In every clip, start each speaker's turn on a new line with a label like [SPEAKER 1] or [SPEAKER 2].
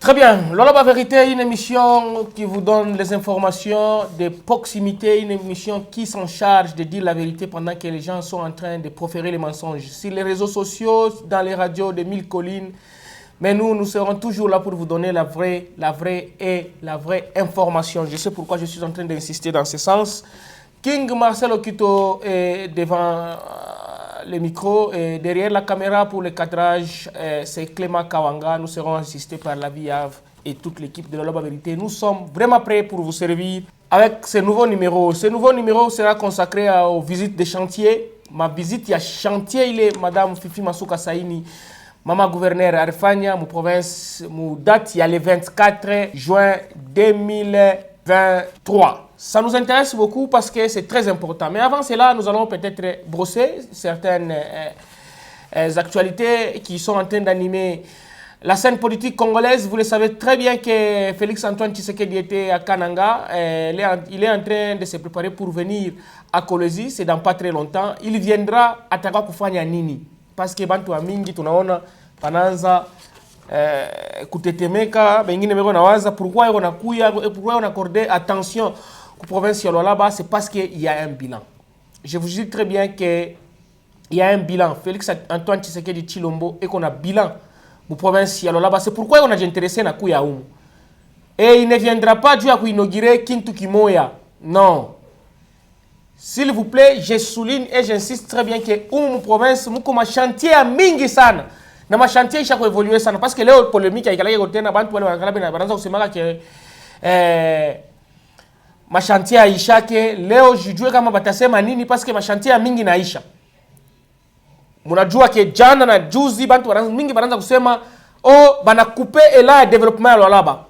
[SPEAKER 1] Très bien. Loloba Vérité, une émission qui vous donne les informations de proximité, une émission qui s'en charge de dire la vérité pendant que les gens sont en train de proférer les mensonges. Sur les réseaux sociaux, dans les radios de 1000 collines, mais nous serons toujours là pour vous donner la vraie information. Je sais pourquoi je suis en train d'insister dans ce sens. King Marcel Okito est devant le micro et derrière la caméra pour le cadrage, c'est Clément Kawanga. Nous serons assistés par la VIAV et toute l'équipe de Loloba Vérité. Nous sommes vraiment prêts pour vous servir avec ce nouveau numéro. Ce nouveau numéro sera consacré aux visites de chantier. Ma visite à chantier, il est Madame Fifi Masuka Saini, Maman gouverneur Arfania, mon province, mon date, il y a le 24 juin 2023. Ça nous intéresse beaucoup parce que c'est très important. Mais avant cela, nous allons peut-être brosser certaines actualités qui sont en train d'animer la scène politique congolaise. Vous le savez très bien que Félix-Antoine Tshisekedi était à Kananga. Il est en train de se préparer pour venir à Kolwezi. C'est dans pas très longtemps. Il viendra à Kufanya Nini. Parce que bantu wa mingi tunaona pananza kutetemeka, bengine beko nawaza pourquoi on a kuya, pourquoi on a accordé attention au province là-bas, c'est parce qu'il y a un bilan. Je vous dis très bien qu'il y a un bilan. Félix Antoine Tshisekedi Tshilombo et qu'on a bilan au province là-bas, c'est pourquoi on a intéressé na kuya umu. Et il ne viendra pas Dieu à inaugurer Kintu Kimoya. Non. S'il vous plaît, je souligne et j'insiste très bien que mon province, nous comme chantier à mingi sana. Na ma chantier il chaque évoluer sana parce que les polémiques avec les côtés na bantu wale wanakala bena banza kusema que ma chantier aisha ke leo jijue kama batasema nini parce que ma chantier ya mingi naisha. Munajua ke jana na juzi bantu mingi banza kusema oh bana couper ela ya développement ya laba.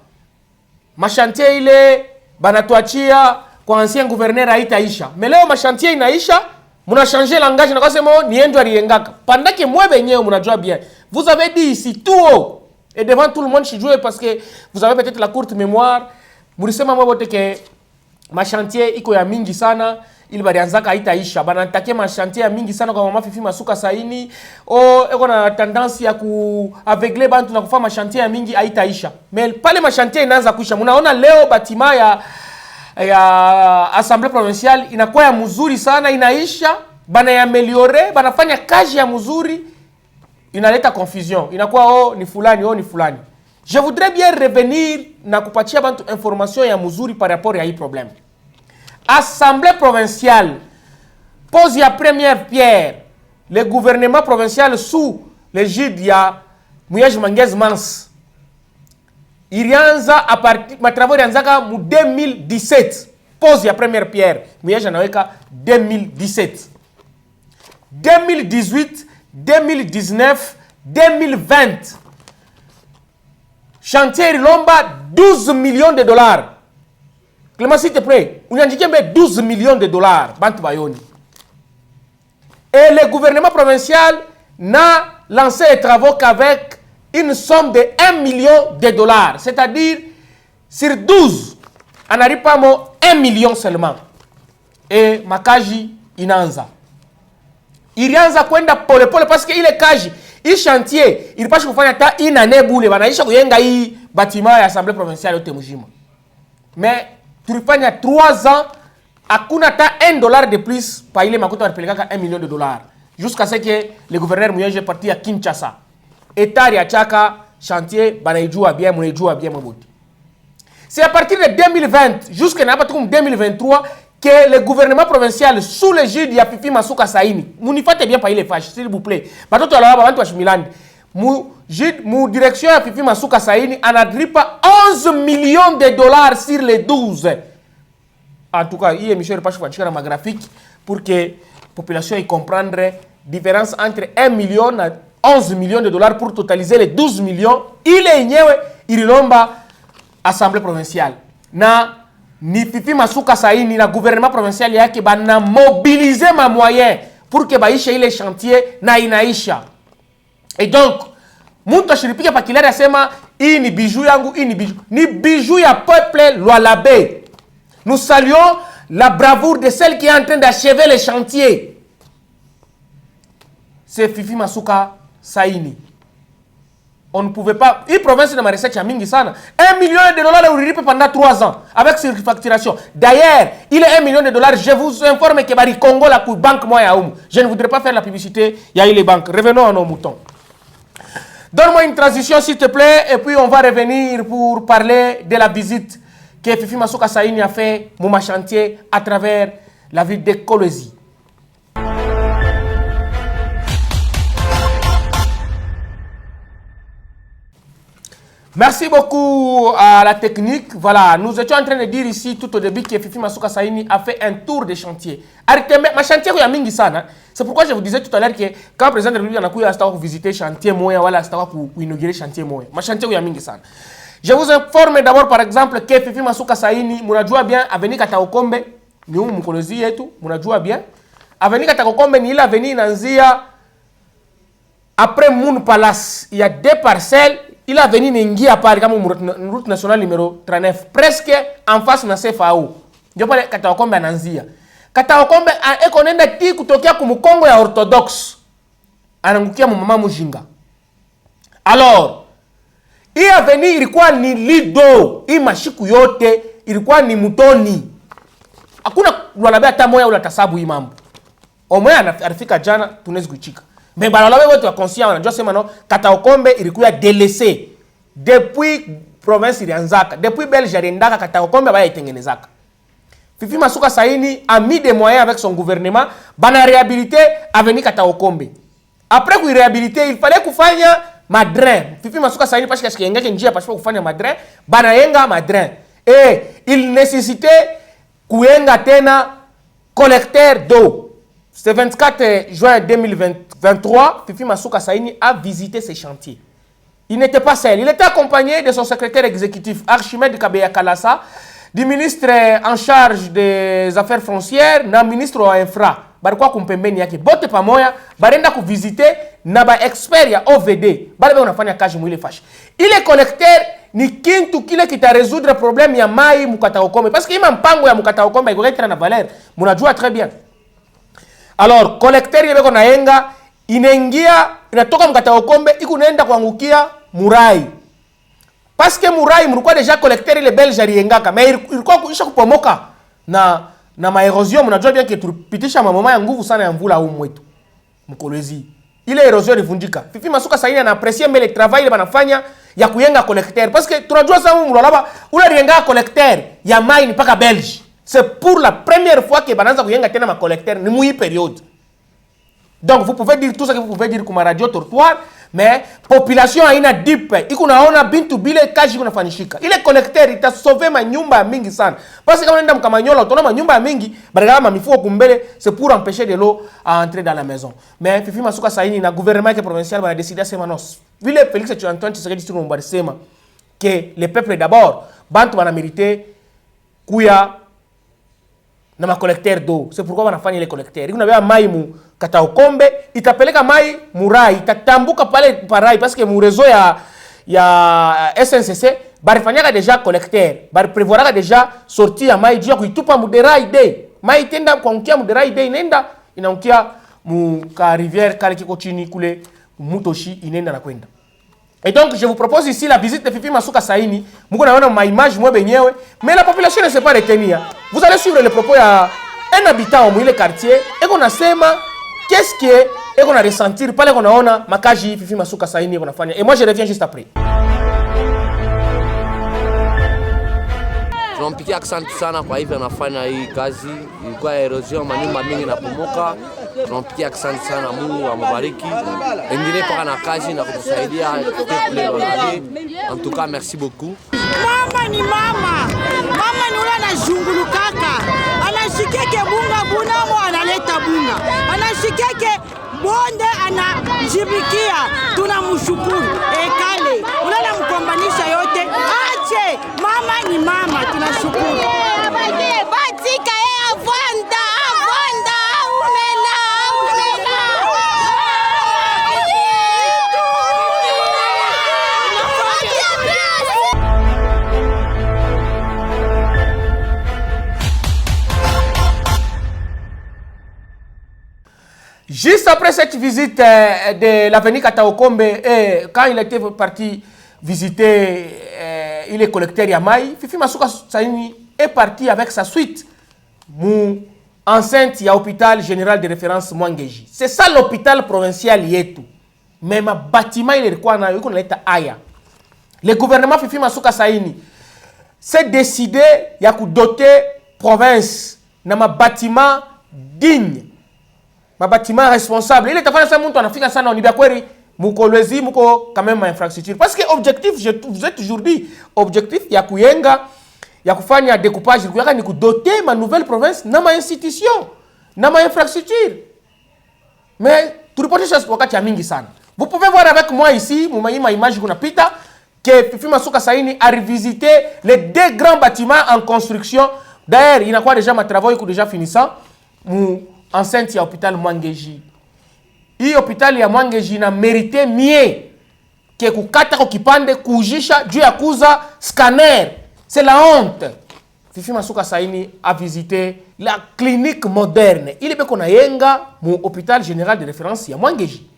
[SPEAKER 1] Ma chantier ile banatuachia kwa ancien gouverneur haitaisha. Mais leo ma chantier inaisha, muna changer langage na kusema ni endo aliengaka. Pendant que moi benyewe munajua bien. Vous avez dit ici tout haut et devant tout le monde chez jouer parce que vous avez peut-être la courte mémoire. Mulisema mwa bote ke ma chantier iko ya mingi sana, ili balianzaka haitaisha. Banatake ma chantier ya mingi sana kwa Mama Fifi Masuka Saini. Eko na tendance ya aveugler bantu na kufanya ma chantier ya mingi haitaisha. Mais pale ma chantier inaanza kuisha. Munaona leo batima ya Assemblée provinciale inakuwa ya mzuri sana, inaisha, bana ya ameliore, banafanya kazi ya mzuri, inaleta confusion. Inakuwa ni fulani. Je voudrais bien revenir na kupatia bantu information ya mzuri par rapport à hii problème. Assemblée provinciale pose ya première pierre. Le gouvernement provincial sous l'égide ya Muyej Mangez Mans. Ilianza a partir matravaux ilianzaka mu 2017. Pose ya première pierre. Muyej anaweka 2017. 2018, 2019, 2020. Chantier Lomba 12 millions de dollars. Clément, s'il te plaît, on a dit 12 millions de dollars. Bantu Bayoni. Et le gouvernement provincial n'a lancé les travaux qu'avec une somme de 1 million de dollars. C'est-à-dire, sur 12, on n'arrive pas à 1 million seulement. Et Makaji Inanza. Ilianza kwenda pole pole parce qu'il est kaji. Il chantier, il passe kufanya ta une année boule banaisha kuyenga hii bâtiment ya Assemblée provinciale yote mjima. Mais tulifanya 3 ans hakuna ta $1 de plus pa ile makuta walipeleka 1 million de dollars jusqu'à ce que le gouverneur Muyej est parti à Kinshasa. Etari ya chaka chantier banaijua bien mbote. C'est à partir de 2020 jusqu'à 2023 que le gouvernement provincial sous l'égide de Fifi Masuka Saini, munifate bien pa ile fâche s'il vous plaît. Batoto alaba bantu wa Shimilandi. Mu direction ya Fifi Masuka Saini anadripa 11 millions de dollars sur les 12. En tout cas, il est Michel Pache Fachika ma graphique pour que la population y comprendre la différence entre 1 million et 11 millions de dollars pour totaliser les 12 millions. Il est nyewe ililomba Assemblée provinciale. Na ni Fifi Masuka Saini na gouvernement provincial yake bana mobiliser ma moyen pour que baisha ile chantier na inaisha. Et donc, muntu ashiripika pakilari asema hii ni bijou yangu, hii ni bijou. Ni bijou ya peuple Lualabé. Nous saluons la bravoure de celle qui est en train d'achever les chantiers. C'est Fifi Masuka Saini. On ne pouvait pas. Une province de ma recette, il y a mingi sana. 1 million de dollars pendant 3 ans avec surfacturation. D'ailleurs, il est 1 million de dollars. Je vous informe que Bari Congo, la banque, moi, je ne voudrais pas faire la publicité. Il y a eu les banques. Revenons à nos moutons. Donne-moi une transition, s'il te plaît, et puis on va revenir pour parler de la visite que Fifi Masuka Saini a fait, Mouma Chantier, à travers la ville de Kolwezi. Merci beaucoup à la technique. Voilà, nous étions en train de dire ici tout au début que Fifi Masuka Saini a fait un tour de chantier. Ma chantier il y a mingi sana. C'est pourquoi je vous disais tout à l'heure que quand le président de la République a visité chantier moya, voilà, c'était pour inaugurer chantier moya. Ma chantier il y a mingi sana. Je vous informe d'abord par exemple que Fifi Masuka Saini, munajua bien avenue Kataokombe, ni humu mkolezi yetu, munajua bien. Avenue Kataokombe ni ile avenue inaanzia après Moon Palace. Il y a 2 parcelles. Il a venu n'ingia pale kama route nationale numéro 39 presque en face na CFAO. Ndio pale Kataokombe ananzia. Kataokombe eko nenda ti kutokea kumukongo ya Orthodox. Anangukia mama Mujinga. Alors, hii avenue ilikuwa ni lido, hii mashiku yote ilikuwa ni mutoni. Hakuna lwalabea hata moya ula tasabu hii mambo. Omoya anafika jana tunaweza kuchika. Mais balalawe wote wa conscient wanajua sema no Kataokombe ilikuwa délaissé depuis province ilianzaka, depuis Belge aliendaka Kataokombe baya itengenezaka. Fifi Masuka Saini a mis des moyens avec son gouvernement bana réhabiliter avenue Kataokombe. Après qu'il réhabiliter, il fallait kufanya madrin. Fifi Masuka Saini parce que skengeke njia parce kufanya madrin, bana yenga madrin. Et il nécessitait kuyenga tena collecteur d'eau. Ce 24 juin 2023, Fifi Masuka Saini a visité ces chantiers. Il n'était pas seul. Il était accompagné de son secrétaire exécutif, Archimède Kabeya Kalasa, du ministre en charge des affaires foncières, na ministre wa infra. Barikwa kumpembeni yake. Bote pamoja, barenda ku visiter na ba expert ya OVD. Bale unafanya kazi mwile fashi. Ile collecteur ni kintu kile kita résoudre problème ya mai mukataokombe. Parce que ima mpango ya mukataokombe iko retra na valeur. Munajua très bien. Alors, collecteur yebeko na yenga, inaingia, inatoka Mkataokombe, iku naenda kuangukia Murai. Parce que Murai, mlikuwa deja collecteur ile Belge aliengaka, mais ilikuwa kuisha kupomoka na maerosion, mnajua bien que tulipitisha mamoma ya nguvu sana ya mvula humu mwetu. Mkolwezi. Ile erosion ilivunjika. Fifi Masuka Saini ana apprécier mbele travail ile banafanya ya kuyenga collecteur parce que tunajua sasa humu mlolaba ule alienga collecteur ya mai mpaka Belge. C'est pour la première fois que Bananza Kuyenga tena ma collecteur ni mouille période. Donc vous pouvez dire tout ce que vous pouvez dire comme radio trottoir, mais population haina deep. Iko naona bintu bile kaji kuna fanishika. Ile collecteur ita sauver ma nyumba mingi sana. Parce que kama nenda mkamanyola utaona ma nyumba mingi, badala ma mifuko kumbele, c'est pour empêcher de l'eau à entrer dans la maison. Mais Fifi Masuka Saini na gouvernement provincial va décider à sema nos. Vile Félix Antoine Tshisekedi Tshilombo mbali sema que le peuple d'abord, bantu bana mériter kuya na ma collecteur d'eau. C'est pourquoi wanafanya ile collecteur. Iko nabeba mai mu Kataokombe, itapeleka mai Murai, itatambuka pale parai parce que mu réseau ya SNCC barifanyaka déjà collecteur. Bari prévoiraka déjà sortir ya mai jia kuitupa mu Derai Day. Mai tenda kuangukia mu Derai Day inenda inaangukia mu ka rivière kale kiko chini kule Mutoshi inenda na kwenda. Et donc, je vous propose ici la visite de Fifi Masuka Saini. Vous avez ma image, moi, mais la population ne sait pas retenir. Vous allez suivre les propos à un habitant au quartier et qu'on a sema qu'est-ce qui est et qu'on a ressenti pas qu'on a makaji Fifi Masuka Saini qu'on a fait. Et moi, je reviens juste après.
[SPEAKER 2] Tunampikia asante sana kwa hivyo anafanya hii kazi. Ilikuwa erosion manyumba mingi na pomoka. Tunampikia asante sana, Mungu ambariki. Endelee paka na kazi na kutusaidia leo hadi. En tout cas, merci beaucoup.
[SPEAKER 3] Mama ni mama. Mama ni ule anazungulukaka. Anashikeke bunga bunamo analeta bunga. Anashikeke bonde anajibikia. Tunamshukuru. Ekale. Ule anamkombanisha yote. Ache. Mama ni mama. Tunashukuru. Batika avanda.
[SPEAKER 1] Juste après cette visite de l'avenue Kataokombe, quand il était parti visiter, il est collecteur Yamai, Fifi Masuka Saini est parti avec sa suite, enceinte, il y a l'hôpital général de référence Mwangeji. C'est ça l'hôpital provincial Yetu. Mais ma bâtiment, il est quoi? Il est Aya. Le gouvernement Fifi Masuka Saini s'est décidé de doter province dans ma bâtiment digne, ma bâtiment responsable. Il est à faire ça, on a fait ça, on y a Mukolwezi, muko quand même infrastructure. Parce que objectif, je vous ai toujours dit, objectif, il y a kuyenga, il y a kufanya découpage, il y a doter ma nouvelle province dans ma institution, dans ma infrastructure. Mais tout le monde cherche wakati ya mingi sana. Vous pouvez voir avec moi ici, ma image kuna pita, que Fifi Masuka Saini a revisité les 2 grands bâtiments en construction. D'ailleurs, il y a quoi déjà, ma travaux, il est déjà finissant. Enceinte, il y a l'hôpital Mwangeji. Et l'hôpital ya Mwangeji a mérité mieux que kukata kokipande kujisha juu ya kuza scanner. C'est la honte. Fifi Masuka Saini a visité la clinique moderne. Il est qu'on a yenga mon hôpital général de référence ya Mwangeji.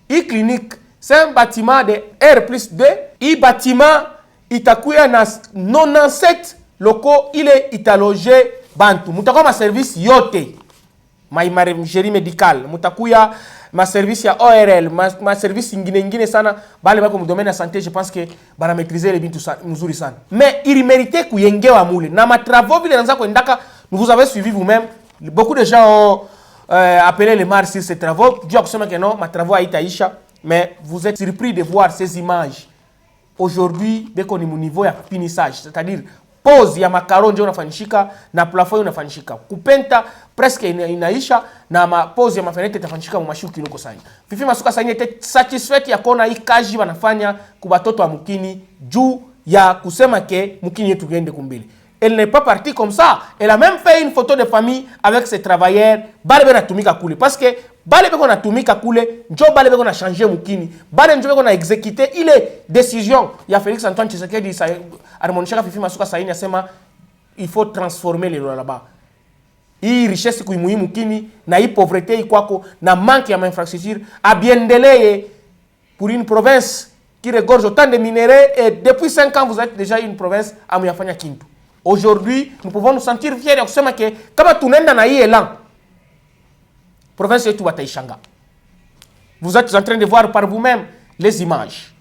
[SPEAKER 1] Et clinique, c'est un bâtiment de R+2. Et bâtiment itakuya na 97 locaux, il est italogé bantu. Mutakuya ma service yote. Ma imagerie médicale. Mutakuya ma service ya ORL, ma service ingine sana. Bale bako mu domaine de santé, je pense que bana maîtriser les bintu mzuri sana. Mais il méritait kuyengewa mule. Na ma travaux vile nanza kwendaka, vous avez suivi vous-même. Beaucoup de gens ont appelé les maires sur ces travaux. Dieu a que non, ma travaux a été mais vous êtes surpris de voir ces images. Aujourd'hui, dès qu'on est au niveau de finissage, c'est-à-dire pose ya macaron ndio unafanyishika na plafond unafanyishika. Kupenta presque inaisha na ma pose ya mafenete itafanyishika mu mashuki nuko sana. Fifi Masuka Saini était satisfait ya kuona hii kazi wanafanya kwa watoto wa mukini juu ya kusema ke mukini yetu gende kumbele. Elle n'est pas partie comme ça. Elle a même fait une photo de famille avec ses travailleurs. Balebe na tumika kule. Parce que balebe qu'on a tumika kule, njo balebe qu'on a changé mukini. Balebe njo qu'on a exécuté. Il est décision. Il y a Félix Antoine Tshisekedi, Harmonishaka Fifi Masuka Saini asema il faut transformer les lois là-bas. Hii richesse kuimuhi mukini na hii pauvreté ikwako na manque ya infrastructure abiendeleye pour une province qui regorge autant de minéraux et depuis 5 ans vous êtes déjà une province amuyafanya kintu. Aujourd'hui, nous pouvons nous sentir fiers de kusema que kama tunenda na hii elan, province yetu wataishanga. Vous êtes en train de voir par vous-même les images.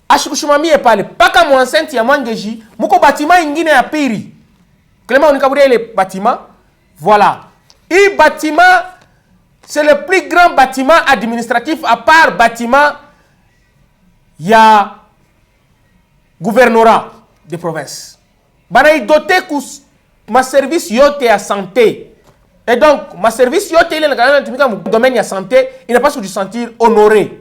[SPEAKER 1] Ashikushimamie pale, paka mwansenti ya Mwangeji, muko bâtiment ingine ya piri. Clément Onikaburia le bâtiment, voilà. Et bâtiment, c'est le plus grand bâtiment administratif à part bâtiment ya gouvernorat de province. Bana doté ma service yote ya santé. Et donc, ma service yote il est dans le domaine de santé, il n'a pas se sentir honoré.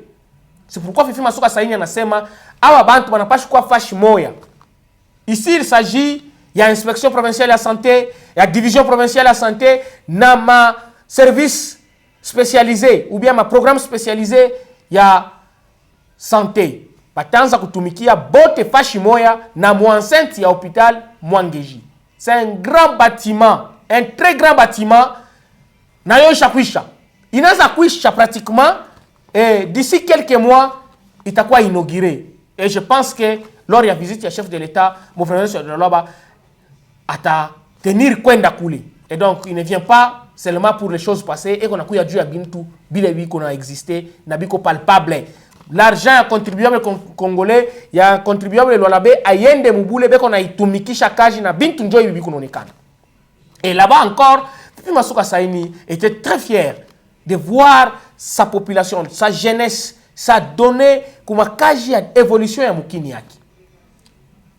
[SPEAKER 1] C'est pourquoi Fifi Masuka Saini anasema awa bantu banapaswa kwa fashi moya. Ici, il s'agit, il y a inspection provinciale de la santé, il y a division provinciale de la santé, na ma service spécialisé, ou bien ma programme spécialisé, il y a santé. Batanza kutumikia bote fashi moya na mwansenti ya hôpital Mwangeji. C'est un grand bâtiment, un très grand bâtiment. Na yo shakwisha. Inaanza kuisha pratiquement et d'ici quelques mois itakuwa inauguré. Et je pense que lors de la visite du chef de l'État, mon frère de Loba ata tenir kwenda kule. Et donc il ne vient pas seulement pour les choses passées et qu'on a kuya dû à bintu bilebi qu'on a existé na biko palpable. L'argent ya contribuable congolais ya contribuable lolabe ayende mubule beko na itumikisha kaji na bintu njoo bibi kunaonekana. Et là-bas encore, Fifi Masuka Saini était très fier de voir sa population, sa jeunesse, sa donnée comme kaji ya évolution ya mukini yaki.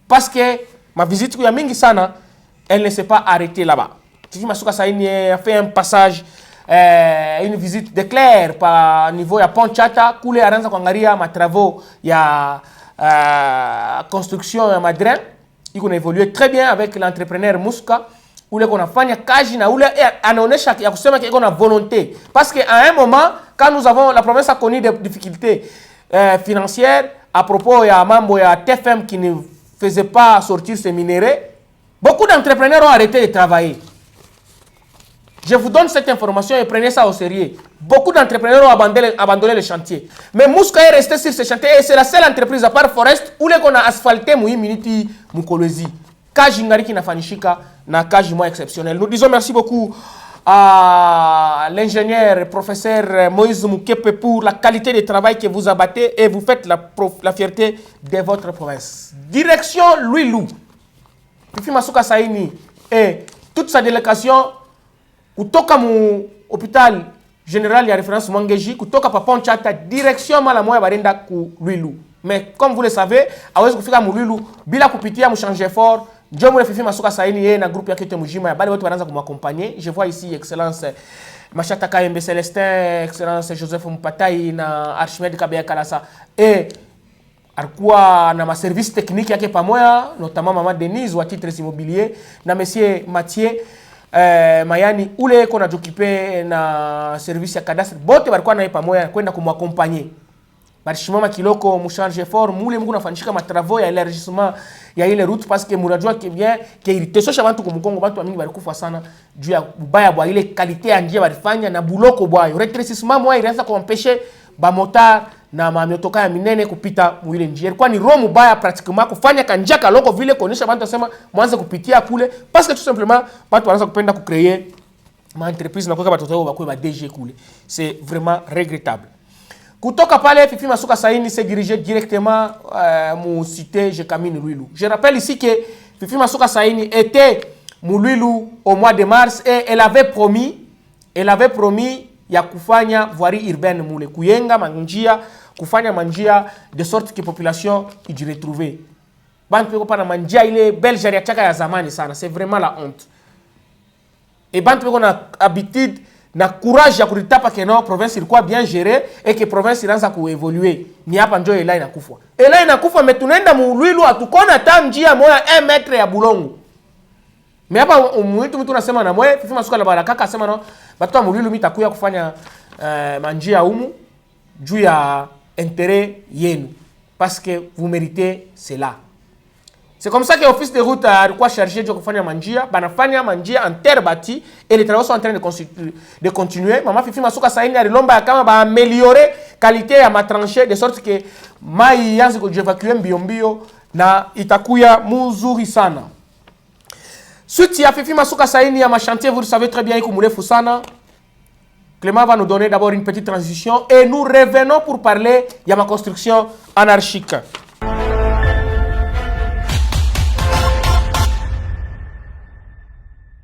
[SPEAKER 1] Parce que ma visite ya mingi sana, elle ne s'est pas arrêtée là-bas. Fifi Masuka Saini a fait un passage une visite d'éclair par niveau ya Pont Chata kule aranza kuangalia ma travaux ya construction ya Madrin. Il a évolué très bien avec l'entrepreneur Muska ule qu'on a fanya kaji na ule anaonesha ya kusema qu'il a volonté parce que à un moment quand nous avons la province a connu des difficultés financières à propos ya mambo ya TFM qui ne faisait pas sortir ses minéraux, beaucoup d'entrepreneurs ont arrêté de travailler. Je vous donne cette information et prenez ça au sérieux. Beaucoup d'entrepreneurs ont abandonné le chantier. Mais Mouska est resté sur ce chantier et c'est la seule entreprise à part Forest où on a asphalté Mouyi Miniti Mukolwezi. Kaji Ngariki na Fanishika na Kaji moi exceptionnel. Nous disons merci beaucoup à l'ingénieur professeur Moïse Moukepe pour la qualité de travail que vous abattez et vous faites la fierté de votre province. Direction Louis Lou. Fifi Masuka Saini et toute sa délégation kutoka mu hôpital général ya référence Mwangeji kutoka pa Ponchata direction Malamoya barenda ku Louis Lou. Mais comme vous le savez, awezi kufika mu Louis Lou bila kupitia mu changer fort. Ndio mule Fifi Masuka Saini yeye na groupe yake yote mujima ya bali wote wanaanza kumaccompagner. Je vois ici excellence Machata Kayembe Celestin, excellence Joseph Mpatai na Archimede Kabea Kalasa et alikuwa na maservice technique yake pamoja, notamment Mama Denise wa titres immobilier na monsieur Mathieu Mayani ule kona jokipe na service ya cadastre bote walikuwa naye pamoja kwenda kumaccompagner. Barishimama kiloko mchange fort mule mungu nafanyika matravaux ya élargissement ya ile route parce que munajua que bien que ilitesosha bantu kumkongo bantu mingi balikufa sana juu ya ubaya bwa ile qualité ya njia balifanya na buloko bwayo rétrécissement moi ilianza kuempêcher ba motard na mamiotoka ya minene kupita mwile njia. Ilikuwa ni romu baya pratiquement kufanya kanjia kaloko vile kuonesha bantu wasema mwanze kupitia kule parce que tout simplement bantu wanaanza kupenda kucréer ma entreprise na kuweka batoto wao bakwe ba DG kule. C'est vraiment regrettable. Kutoka pale Fifi Masuka Saini s'est dirigé directement mon cité Jekamine Louis Lou. Je rappelle ici que Fifi Masuka Saini était mon Louis Lou au mois de mars et elle avait promis ya kufanya voirie urbaine mule kuyenga manjia kufanya manjia de sorte que population y retrouver. Bantu peko pana manjia ile belge ya chaka ya zamani sana, c'est vraiment la honte. Et bantu peko na habitude na courage ya kuritapa que non province ilikuwa bien gérée et que province ilianza kuevoluer. Ni hapa ndio ela inakufa. Ela inakufa metunaenda muulwilu atukona ta njia moya 1 metre ya bulongo. Mais hapa mtu tunasema na mwe Fifi Masuka la barakaka asema no batu wa muulwilu mitakuya kufanya manjia humu juu ya intérêt yenu parce que vous méritez cela. C'est comme ça que l'office de route a quoi chargé de faire manjia, banafanya manjia en terre bâtie et les travaux sont en train de continuer. Maman Fifi Masuka Saini a lomba kama ba améliorer qualité ya matranché de sorte que mai yanze ko évacuer mbio na itakuya muzuri sana. Suite ya Fifi Masuka Saini ya machantier, vous le savez très bien iko murefu sana. Clément va nous donner d'abord une petite transition et nous revenons pour parler de ma construction anarchique.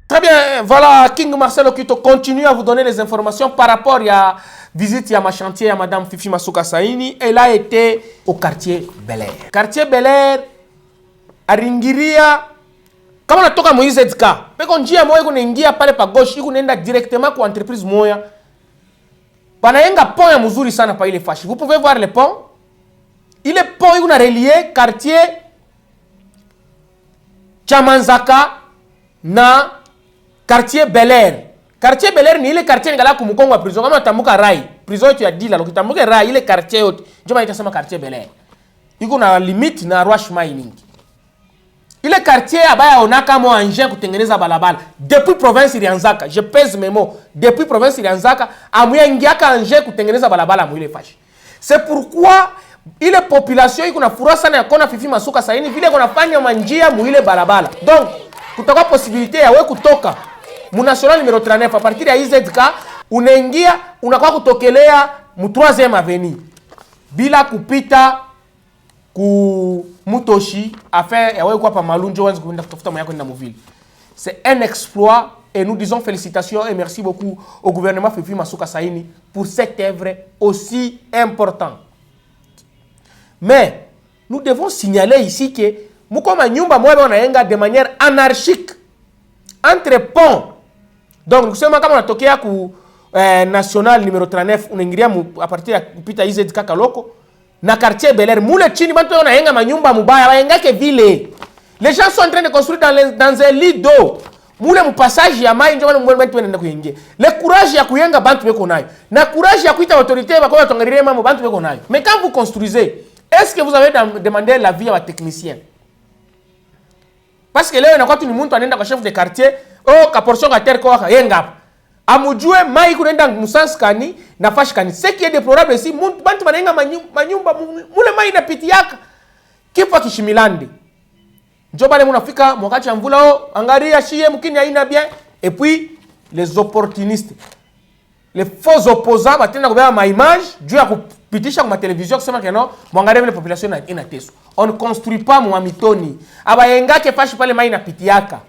[SPEAKER 1] Très bien, voilà, King Marcel Okito continue à vous donner les informations par rapport à la visite à ma chantier à Madame Fifi Masuka Saini. Elle a été au quartier Bel Air. Quartier Bel Air, à Ringiria, kama natoka Moïse Edka, peko njia moya kunaingia pale pa gauche, iko nenda directement kwa entreprise moya. Panayenga pont ya mzuri sana pa ile fashi. Vous pouvez voir le pont. Il est pont, il a relié quartier Chamanzaka na quartier Bel Air. Quartier Bel Air ni ile quartier ngala kumukongo wa prison. Kama tambuka rai. Prison yetu ya dila. Lokitambuka rai ile quartier yote. Njoma itasema quartier Bel Air. Iko na limite na rush mining. Ile quartier abaya onaka mo anje kutengeneza balabala. Depuis province ilianzaka. Je pèse mes mots. Depuis province ilianzaka. Amuya ngiaka anje kutengeneza balabala mu ile fashi. C'est pourquoi ile population iko na furaha sana ya kona Fifi Masuka Saini vile kuna fanya manjia mu ile balabala. Donc kutakuwa possibilité ya wewe kutoka mu national numéro 39 à partir ya IZK unaingia unakuwa kutokelea mu 3e avenue bila kupita ku Mutoshi afin ya wewe kwa pa Malunjo wanzi kuenda kutafuta moyo yako na muvile. C'est un exploit et nous disons félicitations et merci beaucoup au gouvernement Fifi Masuka Saini pour cette œuvre aussi importante. Mais nous devons signaler ici que mukoma nyumba moja wanaenga de manière anarchique entre ponts. Donc kusema kama unatokea ku national numéro 39 unaingilia à partir ya kupita IZK Kaloko na quartier Bel Air mule chini bantu wanaenga manyumba mubaya waengake vile. Les gens sont en train de construire dans un lit d'eau. Mule mpassage ya mai njoo mwe bantu wanaenda kuingia. Le courage ya kuyenga bantu beko nayo. Na courage ya kuita autorité bako batongerie mambo bantu beko nayo. Mais quand vous construisez, est-ce que vous avez demandé l'avis à technicien? Parce que leo inakuwa tu ni mtu anaenda kwa chef de quartier, oh ka portion ka terre kwa yenga. amujue mai kunaenda musanskani na fashikani. Ce qui est déplorable ici, bantu banaenga manyumba mule mai inapitiaka kifa kishimilande. Njo bale munafika mwakati ya mvula o angaria shie mkini haina bien, et puis les opportunistes, les faux opposants batenda kubeba ma image juu ya kupitisha kwa television kusema keno mwangalie vile population inateso. On ne construit pas mwamitoni. Abayengake fashi pale mai inapitiaka.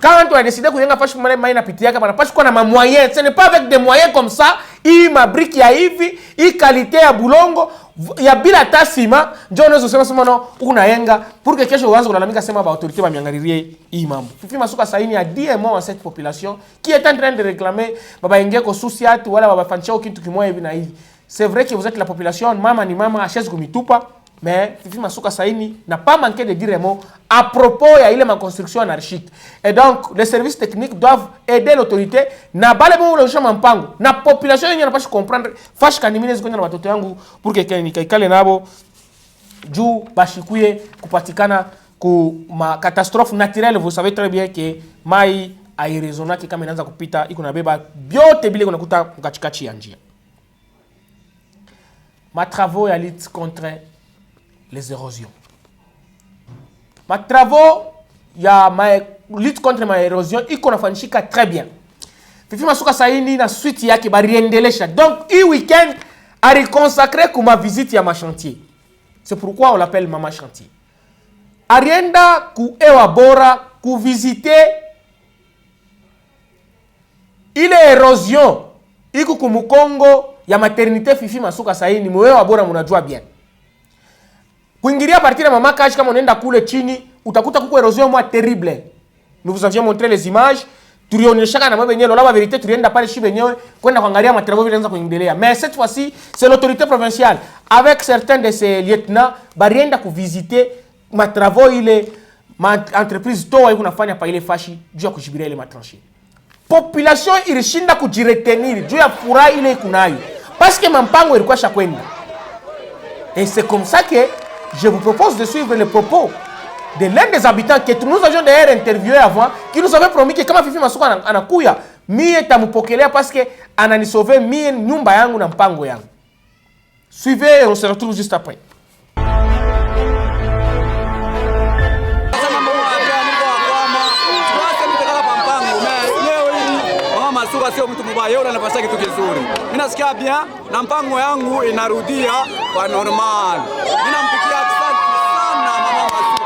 [SPEAKER 1] Quand on a décidé que yenga fashi pale mai inapitiaka, bana fashi kwa na moyens. Ce n'est pas avec des moyens comme ça, hii mabriki ya hivi, hii qualité ya bulongo ya bila tasima, ndio unaweza sema no unayenga pour que kesho uanze kulalamika sema ba autorité ba miangalirie hii mambo. Fifi Masuka saini a 10 mois à cette population qui est en train de réclamer baba ingie ko susiat wala baba fanchao kitu kimoja hivi na hivi. C'est vrai que vous êtes la population, mama ni mama, acheze kumitupa, mais Fifi Masuka saini n'a pas manqué de dire un mot à propos ya ile ma construction anarchique. Et donc les services techniques doivent aider l'autorité na bale bo le chama mpango na population yenye napasha comprendre fash kanimine zikonya na watoto yangu pour que nikaikale nabo juu bashikuye kupatikana ku ma catastrophe naturelle. Vous savez très bien que mai airezonaki kama inaanza kupita iko na beba biote bile kunakuta mkachikachi ya njia. Ma travaux ya lutte contre les érosions. Ma travaux ya ma lutte contre ma érosion iko nafanyika très bien. Fifi Masuka saini na suite yake bariendelesha. Donc hii weekend a consacré comme ma visite ya ma chantier. C'est pourquoi on l'appelle Mama Chantier. Arienda ku ewa bora ku visiter ile érosion iko kumukongo ya maternité Fifi Masuka saini mwewa bora munajua bien. Kuingiria partir ya Mama Kashi kama unaenda kule chini utakuta kuko érosion moi terrible. Nous vous avions montré les images. Tulionyeshaka na mwenyewe lola vérité tulienda pale shi benyewe kwenda kuangalia matravaux vinaanza kuendelea. Mais cette fois-ci, c'est l'autorité provinciale avec certains de ses lieutenants barienda ku visiter matravaux ile ma entreprise toa iko nafanya pa ile fashi juu ya kujibiria ile matranché. Population ilishinda kujiretenir juu ya furaha ile kunayo parce que mampango ilikuwa shakwenda. Et c'est comme ça que je vous propose de suivre les propos de l'un des habitants que nous avions d'ailleurs interviewé avant, qui nous avait promis que kama Fifi Masuka anakuya, mie tamupokelea parce que ananisauver mie nyumba yangu na mpango yangu. Suivez et on se retrouve juste après.
[SPEAKER 4] Masuka sio mtu mbaya, yeye anafanya kitu kizuri. Mimi nasikia bien na mpango yangu inarudia kwa normal. Mimi nampikia asante sana mama Masuka.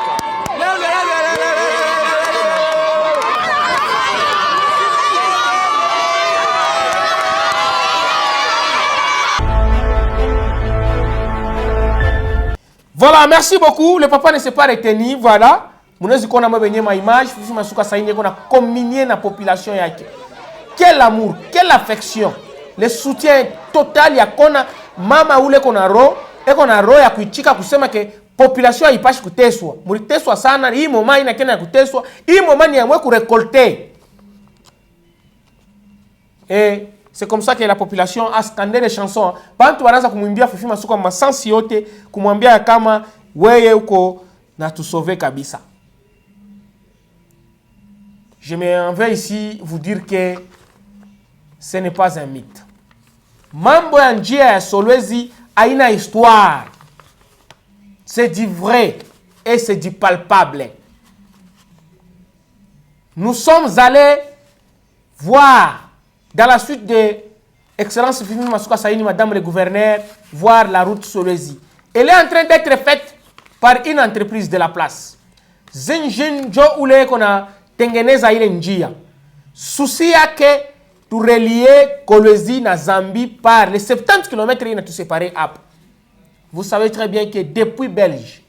[SPEAKER 1] Voilà, merci beaucoup. Le papa ne s'est pas retenu. Voilà. Munezi kona mabenye ma image. Fifi Masuka saini kona communier na population yake. Quel amour, quelle affection. Le soutien total ya kona mama ule kona ro. E kona ro ya kuichika kusema ke population haipashi kuteswa. Muliteswa sana. Hii moma ina kena ya kuteswa. Hii moma ni ya mwe kurekolter. Et c'est comme ça que la population a scandé les chansons. Bantu wanaanza kumwimbia Fifi Masuka masansi yote, kumwambia kama weye uko na tusauver kabisa. Je me vais ici vous dire que ce n'est pas un mythe. Mambo ya njia ya Solwezi haina histoire. C'est du vrai et c'est du palpable. Nous sommes allés voir dans la suite de Excellence Fifi Masuka saini, Madame le gouverneur, voir la route Solwezi. Elle est en train d'être faite par une entreprise de la place. Zenjin jo ule kona tengeneza ile njia. Souci yake tu relier Kolwezi na Zambie par les 70 km ina tu séparer hapa. Vous savez très bien que depuis Belge,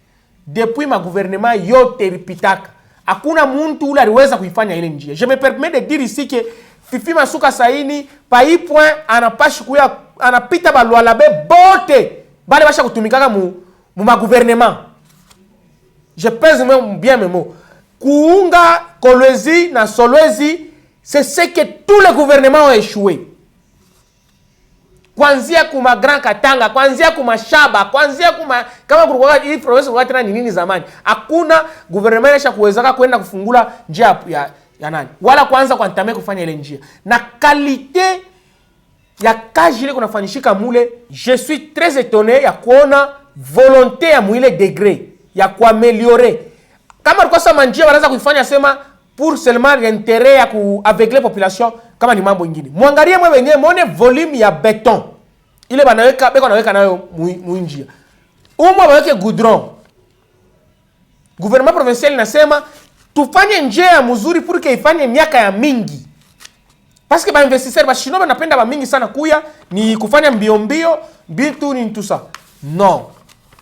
[SPEAKER 1] depuis ma gouvernement yote ripitaka, hakuna muntu ule aliweza kuifanya ile njia. Je me permets de dire ici que Fifi Masuka saini pa hii point anapashi kuya anapita balwalabe bote bale basha kutumikaka mu ma gouvernement. Je pèse bien mes mots. Kuunga Kolwezi na Solwezi, c'est ce que tous les gouvernements ont échoué. Kwanzia kuma Grand Katanga, kwanzia kuma Shaba, kwanzia kuma kama kulikuwa hii province wakati na nini zamani. Hakuna gouvernement inasha kuwezaka kwenda kufungula njia ya nani, wala kwanza kwa ntame kufanya ile njia na kalite ya kazi ile kunafanyishika mule. Je suis très étonné ya kuona volonté ya mwile degré ya kuaméliorer. Kama alikuwa sama njia wanaanza kuifanya sema pour seulement l'intérêt ya kuaveugler population, kama ni mambo ingine. Mwangalie mwe wenyewe muone volume ya beton ile banaweka beko naweka nayo muinjia. Umwe waweke goudron. Gouvernement provincial inasema tufanye njia mzuri pour que ifanye miaka ya mingi. Parce que ba investisseurs ba chinois banapenda ba mingi sana kuya ni kufanya mbio bitu ni tout ça. Non.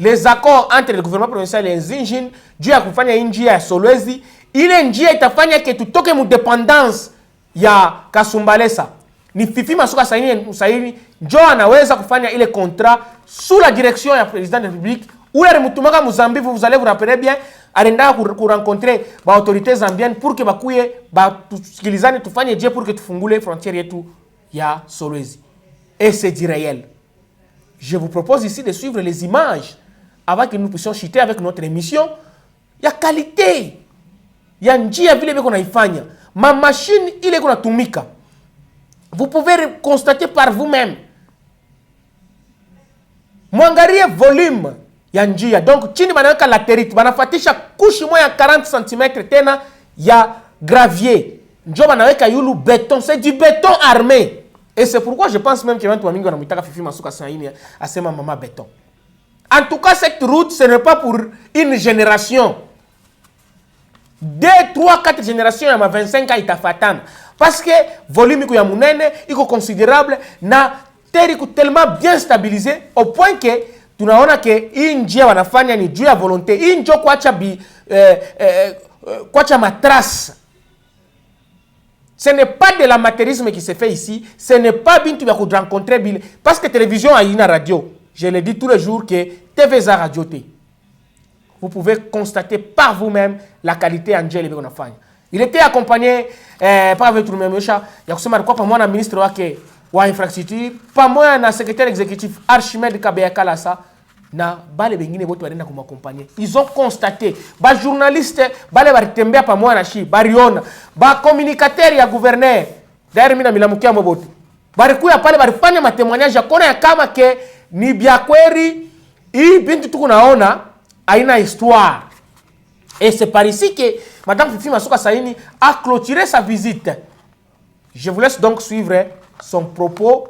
[SPEAKER 1] Les accords entre le gouvernement provincial et les ingénieurs juu ya kufanya njia ya Solwezi, ile njia itafanya ke tutoke mu dependance ya Kasumbalesa. Ni Fifi Masuka Saini njo anaweza kufanya ile contrat sous la direction ya président de la République. Ule alimutumaka Mozambique, vous allez vous rappeler bien, alenda rencontrer ba autorités zambiennes pour que bakuye ba tusikilizane tufanye je pour que tufungule frontière yetu ya Solwezi. Et c'est du réel. Je vous propose ici de suivre les images avant que nous puissions chuter avec notre émission. Ya qualité. Ya njia vile beko naifanya. Ma machine ile kuna tumika. Vous pouvez constater par vous-même. Mwangarie volume ya njia. Donc chini banaweka latérite, banafatisha kushi moja ya 40 cm tena ya gravier. Njo banaweka yulu béton, c'est du béton armé. Et c'est pourquoi je pense même que watu wamingi wanamuitaka Fifi Masuka Saini asema mama béton. En tout cas, cette route, ce n'est pas pour une génération. 2, 3, 4 générations ya ma 25 ans itafatana. Parce que volume iko ya munene, iko considérable na terre iko tellement bien stabilisé au point que tunaona que hii njia wanafanya ni juu ya volonté. Hii njo kwacha matrace. Ce n'est pas de l'amateurisme qui se fait ici, ce n'est pas bien tu vas rencontrer Bill parce que télévision a une radio. Je le dis tous les jours que TVza Radio T. Vous pouvez constater par vous-même la qualité Angel qu'on a fait. Il était accompagné par avec tout le même chat. Il y a kusema alikuwa pamoja na ministre wake wa infrastructure, pamoja na secrétaire exécutif Archimede Kabeya Kalasa na bale bengine wote wanaenda kumakompanye. Ils ont constaté ba journaliste bale baritembea pamoja na shi bariona ba communicateur ya gouverneur d'ailleurs mimi na milamukia mbote barikuya pale barifanya matemoignage kona ya kama ke ni bya kweli hii bintu tuko naona haina histoire. Et c'est par ici que Madame Fifi Masuka Saini a clôturé sa visite. Je vous laisse donc suivre son propos.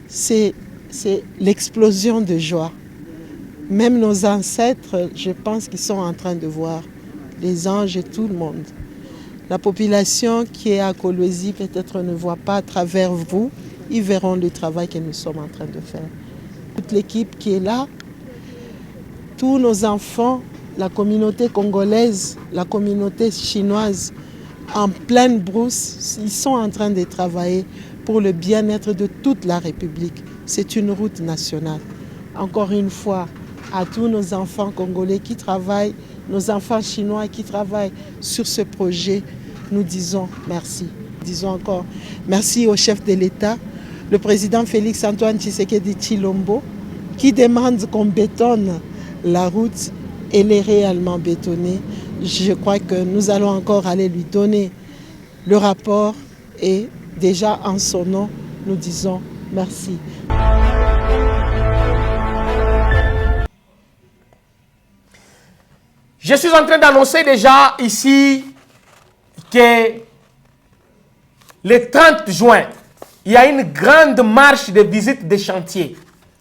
[SPEAKER 5] C'est l'explosion de joie. Même nos ancêtres, je pense qu'ils sont en train de voir, les anges et tout le monde. La population qui est à Kolwezi peut-être ne voit pas à travers vous, ils verront le travail que nous sommes en train de faire. Toute l'équipe qui est là, tous nos enfants, la communauté congolaise, la communauté chinoise, en pleine brousse, ils sont en train de travailler pour le bien-être de toute la République. C'est une route nationale. Encore une fois, à tous nos enfants congolais qui travaillent, nos enfants chinois qui travaillent sur ce projet, nous disons merci. Disons encore merci au chef de l'État, le président Félix Antoine Tshisekedi Tshilombo, qui demande qu'on bétonne la route. Elle est réellement bétonnée. Je crois que nous allons encore aller lui donner le rapport et déjà en son nom, nous disons merci.
[SPEAKER 1] Je suis en train d'annoncer déjà ici que le 30 juin, il y a une grande marche de visite des chantiers.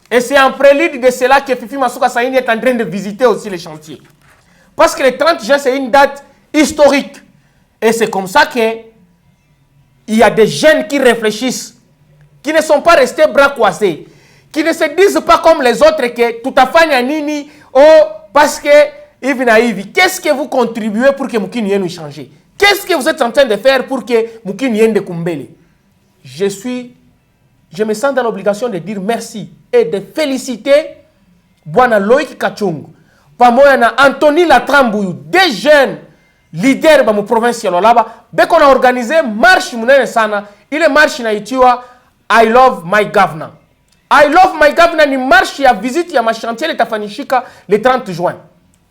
[SPEAKER 1] Et c'est en prélude de cela que Fifi Masuka Saini est en train de visiter aussi les chantiers. Parce que le 30 juin, c'est une date historique. Et c'est comme ça qu'il y a des jeunes qui réfléchissent, qui ne sont pas restés bras croisés, qui ne se disent pas comme les autres que tout à fait nini, oh, parce que qu'est-ce que vous contribuez pour que Mukini nous change? Qu'est-ce que vous êtes en train de faire pour que Mukini de Kumbele? Je me sens dans l'obligation de dire merci et de féliciter Bwana Loïc Kachungu, pamoja Anthony Latrambouyou, des jeunes leaders de la province ya Lualaba, beko na organisé marche munene sana. Ile marche inaitwa I love my governor. I love my governor ni marche ya visite ya machantier itafanyika le 30 juin.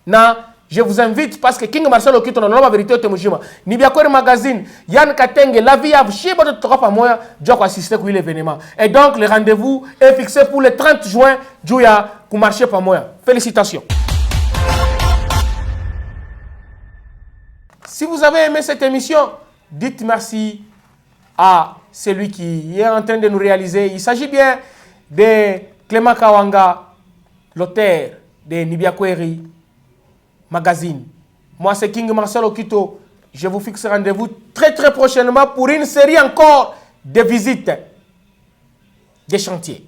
[SPEAKER 1] Na Je vous invite parce que King Marcel Okito na la vérité Temujima. Nibiakwere magazine, Yann Katenge, la vie a chié de trois pas moyen, Dieu assister à l'événement. Et donc le rendez-vous est fixé pour le 30 juin, Djouya, pour marcher par moyen. Félicitations. Si vous avez aimé cette émission, dites merci à celui qui est en train de nous réaliser. Il s'agit bien de Clément Kawanga, l'auteur de Nibiakwere magazine. Moi, c'est King Marcel Okito. Je vous fixe rendez-vous très très prochainement pour une série encore de visites des chantiers.